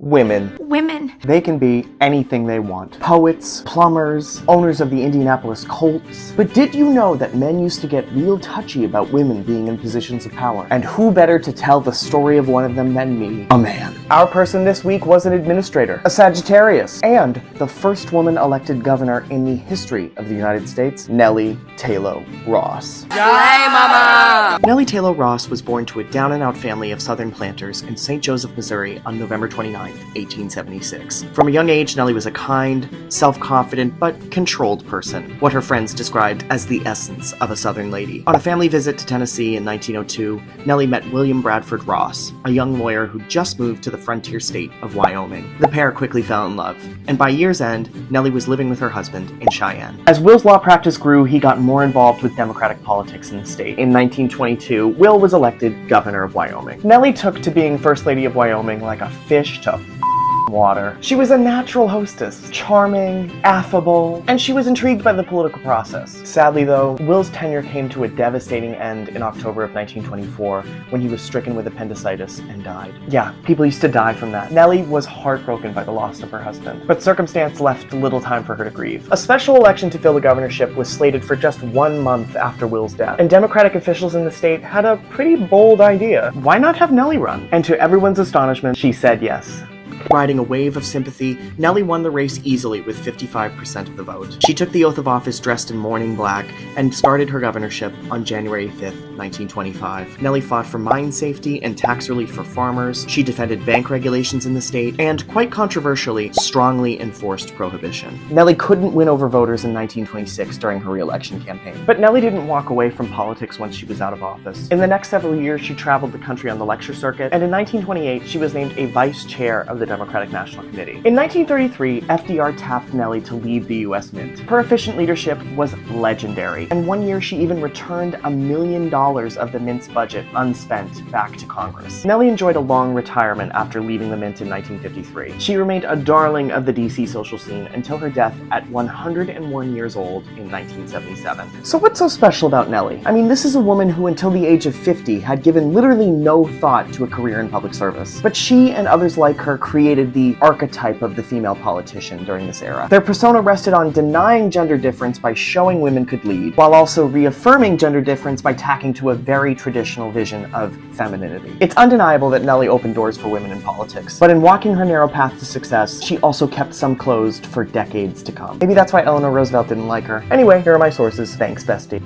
Women. Women. They can be anything they want. Poets, plumbers, owners of the Indianapolis Colts. But did you know that men used to get real touchy about women being in positions of power? And who better to tell the story of one of them than me? A man. Our person this week was an administrator, a Sagittarius, and the first woman elected governor in the history of the United States, Nellie Tayloe Ross. Hey, mama! Nellie Tayloe Ross was born to a down-and-out family of Southern planters in St. Joseph, Missouri on November 29, 1876. From a young age, Nellie was a kind, self-confident, but controlled person, what her friends described as the essence of a Southern lady. On a family visit to Tennessee in 1902, Nellie met William Bradford Ross, a young lawyer who just moved to the frontier state of Wyoming. The pair quickly fell in love, and by year's end, Nellie was living with her husband in Cheyenne. As Will's law practice grew, he got more involved with Democratic politics in the state. In 1922, Will was elected governor of Wyoming. Nellie took to being First Lady of Wyoming like a fish to water. She was a natural hostess, charming, affable, and she was intrigued by the political process. Sadly though, Will's tenure came to a devastating end in October of 1924 when he was stricken with appendicitis and died. Yeah, people used to die from that. Nellie was heartbroken by the loss of her husband, but circumstance left little time for her to grieve. A special election to fill the governorship was slated for just 1 month after Will's death, and Democratic officials in the state had a pretty bold idea. Why not have Nellie run? And to everyone's astonishment, she said yes. Riding a wave of sympathy, Nellie won the race easily with 55% of the vote. She took the oath of office dressed in mourning black and started her governorship on January 5th, 1925. Nellie fought for mine safety and tax relief for farmers. She defended bank regulations in the state and, quite controversially, strongly enforced prohibition. Nellie couldn't win over voters in 1926 during her re-election campaign. But Nellie didn't walk away from politics once she was out of office. In the next several years, she traveled the country on the lecture circuit, and in 1928, she was named a vice chair of the Democratic National Committee. In 1933, FDR tapped Nellie to lead the U.S. Mint. Her efficient leadership was legendary, and one year she even returned $1 million of the Mint's budget unspent back to Congress. Nellie enjoyed a long retirement after leaving the Mint in 1953. She remained a darling of the D.C. social scene until her death at 101 years old in 1977. So what's so special about Nellie? I mean, this is a woman who until the age of 50 had given literally no thought to a career in public service. But she and others like her created the archetype of the female politician during this era. Their persona rested on denying gender difference by showing women could lead, while also reaffirming gender difference by tacking to a very traditional vision of femininity. It's undeniable that Nellie opened doors for women in politics, but in walking her narrow path to success, she also kept some closed for decades to come. Maybe that's why Eleanor Roosevelt didn't like her. Anyway, here are my sources. Thanks, bestie.